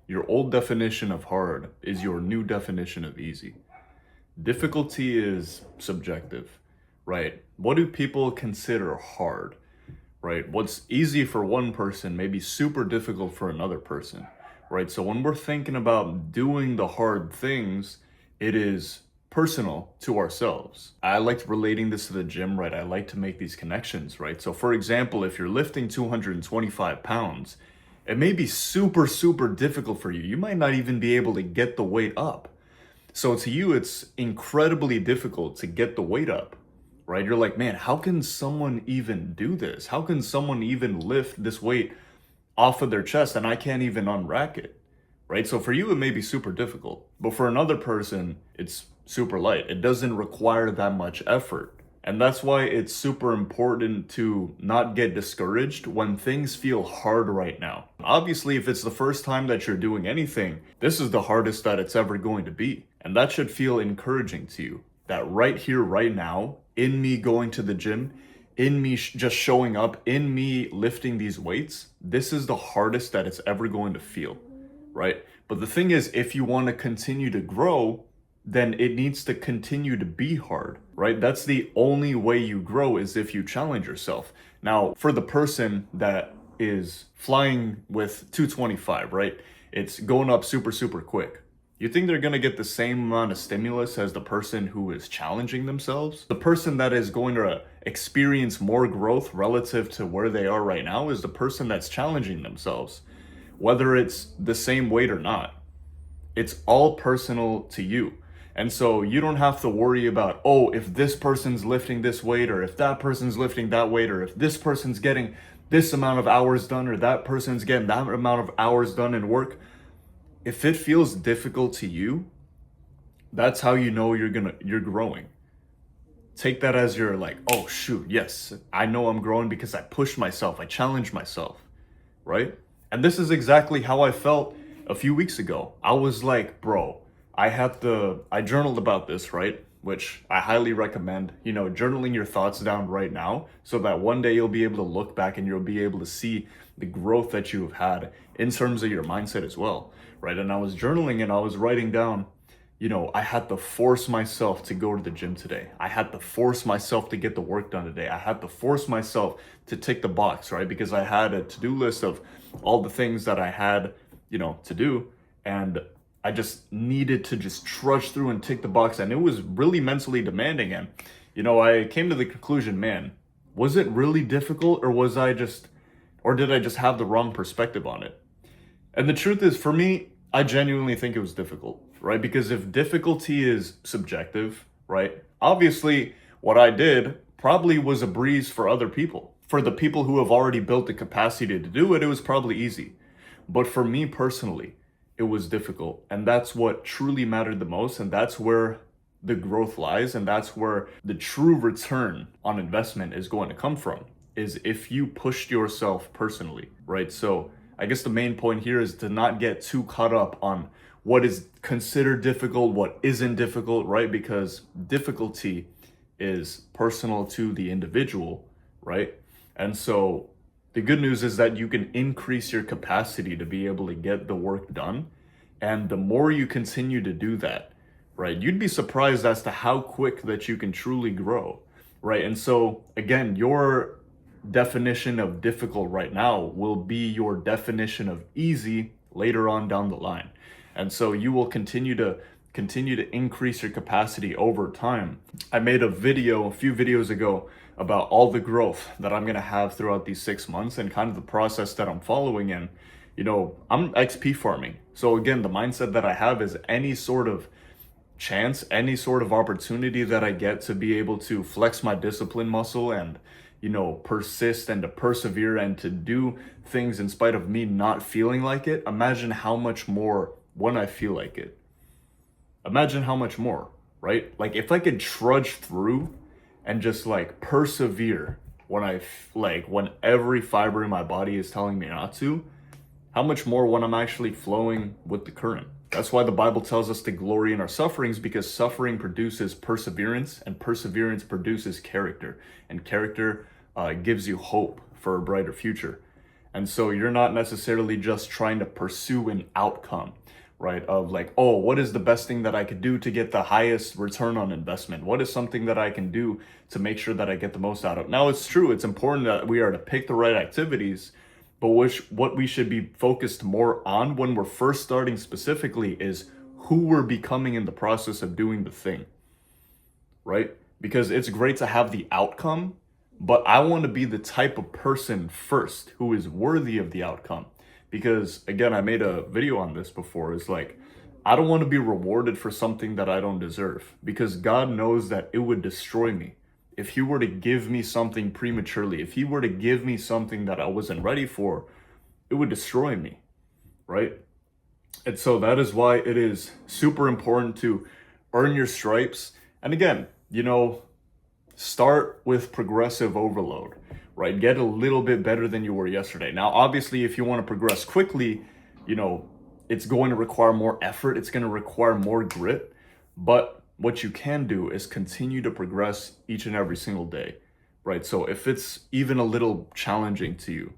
Your old definition of hard is your new definition of easy. Difficulty is subjective, right? What do people consider hard, right? What's easy for one person may be super difficult for another person, right? So when we're thinking about doing the hard things, it is personal to ourselves. I like relating this to the gym, right? I like to make these connections, right? So for example, if you're lifting 225 pounds, it may be super, super difficult for you. You might not even be able to get the weight up. So to you, it's incredibly difficult to get the weight up, right? You're like, man, how can someone even do this? How can someone even lift this weight off of their chest and I can't even unrack it, right? So for you, it may be super difficult, but for another person, it's super light. It doesn't require that much effort. And that's why it's super important to not get discouraged when things feel hard right now. Obviously, if it's the first time that you're doing anything, this is the hardest that it's ever going to be. And that should feel encouraging to you. That right here, right now, in me going to the gym, in me just showing up, in me lifting these weights, this is the hardest that it's ever going to feel, right? But the thing is, if you want to continue to grow, then it needs to continue to be hard, right? That's the only way you grow is if you challenge yourself. Now, for the person that is flying with 225, right? It's going up super, super quick. You think they're going to get the same amount of stimulus as the person who is challenging themselves? The person that is going to experience more growth relative to where they are right now is the person that's challenging themselves, whether it's the same weight or not. It's all personal to you. And so you don't have to worry about, oh, if this person's lifting this weight, or if that person's lifting that weight, or if this person's getting this amount of hours done, or that person's getting that amount of hours done in work. If it feels difficult to you, that's how you know you're growing. Take that as your like, oh shoot, yes, I know I'm growing because I pushed myself, I challenged myself, right? And this is exactly how I felt a few weeks ago. I was like, bro, I journaled about this, right? Which I highly recommend, journaling your thoughts down right now so that one day you'll be able to look back and you'll be able to see the growth that you have had in terms of your mindset as well, right? And I was journaling and I was writing down, I had to force myself to go to the gym today. I had to force myself to get the work done today. I had to force myself to tick the box, right? Because I had a to-do list of all the things that I had, to do. And I just needed to just trudge through and tick the box. And it was really mentally demanding. And, I came to the conclusion, man, was it really difficult or did I just have the wrong perspective on it? And the truth is, for me, I genuinely think it was difficult, right? Because if difficulty is subjective, right? Obviously, what I did probably was a breeze for other people. For the people who have already built the capacity to do it, it was probably easy. But for me personally, it was difficult. And that's what truly mattered the most. And that's where the growth lies. And that's where the true return on investment is going to come from, is if you pushed yourself personally, right? So I guess the main point here is to not get too caught up on what is considered difficult, what isn't difficult, right? Because difficulty is personal to the individual, right? And so the good news is that you can increase your capacity to be able to get the work done. And the more you continue to do that, right, you'd be surprised as to how quick that you can truly grow, right? And so again, your definition of difficult right now will be your definition of easy later on down the line. And so you will continue to increase your capacity over time. I made a few videos ago about all the growth that I'm going to have throughout these 6 months and kind of the process that I'm following. And, I'm XP farming. So again, the mindset that I have is any sort of chance, any sort of opportunity that I get to be able to flex my discipline muscle and, persist and to persevere and to do things in spite of me not feeling like it. Imagine how much more when I feel like it. Imagine how much more, right? Like if I could trudge through and just like persevere when every fiber in my body is telling me not to, how much more when I'm actually flowing with the current. That's why the Bible tells us to glory in our sufferings, because suffering produces perseverance and perseverance produces character, and character gives you hope for a brighter future. And so you're not necessarily just trying to pursue an outcome, right? Of like, oh, what is the best thing that I could do to get the highest return on investment? What is something that I can do to make sure that I get the most out of it? Now, it's true, it's important that we are to pick the right activities, but what we should be focused more on when we're first starting specifically is who we're becoming in the process of doing the thing, right? Because it's great to have the outcome, but I want to be the type of person first who is worthy of the outcome. Because again, I made a video on this before. It's like, I don't want to be rewarded for something that I don't deserve, because God knows that it would destroy me. If He were to give me something prematurely, if He were to give me something that I wasn't ready for, it would destroy me, right? And so that is why it is super important to earn your stripes. And again, start with progressive overload, right? Get a little bit better than you were yesterday. Now, obviously, if you want to progress quickly, it's going to require more effort. It's going to require more grit. But what you can do is continue to progress each and every single day, right? So if it's even a little challenging to you,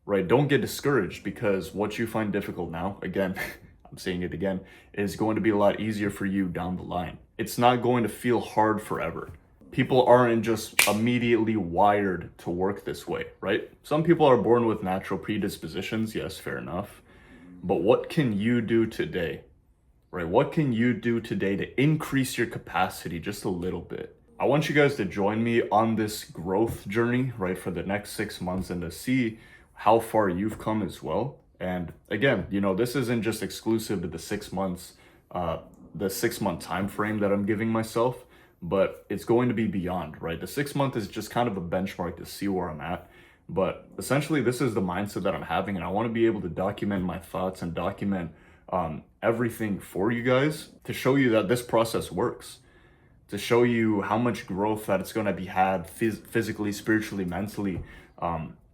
right, don't get discouraged, because what you find difficult now, again, I'm saying it again, is going to be a lot easier for you down the line. It's not going to feel hard forever. People aren't just immediately wired to work this way, right? Some people are born with natural predispositions. Yes, fair enough. But what can you do today, right? What can you do today to increase your capacity just a little bit? I want you guys to join me on this growth journey, right, for the next 6 months, and to see how far you've come as well. And again, this isn't just exclusive to the 6 months, the 6 month time frame that I'm giving myself, but it's going to be beyond, right? The 6 month is just kind of a benchmark to see where I'm at. But essentially, this is the mindset that I'm having, and I want to be able to document my thoughts and document everything for you guys to show you that this process works, to show you how much growth that it's going to be had physically, spiritually, mentally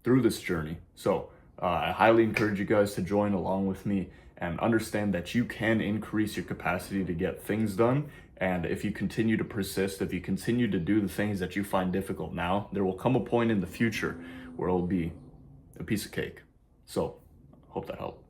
through this journey. So I highly encourage you guys to join along with me and understand that you can increase your capacity to get things done. And if you continue to persist, if you continue to do the things that you find difficult now, there will come a point in the future where it'll be a piece of cake. So hope that helped.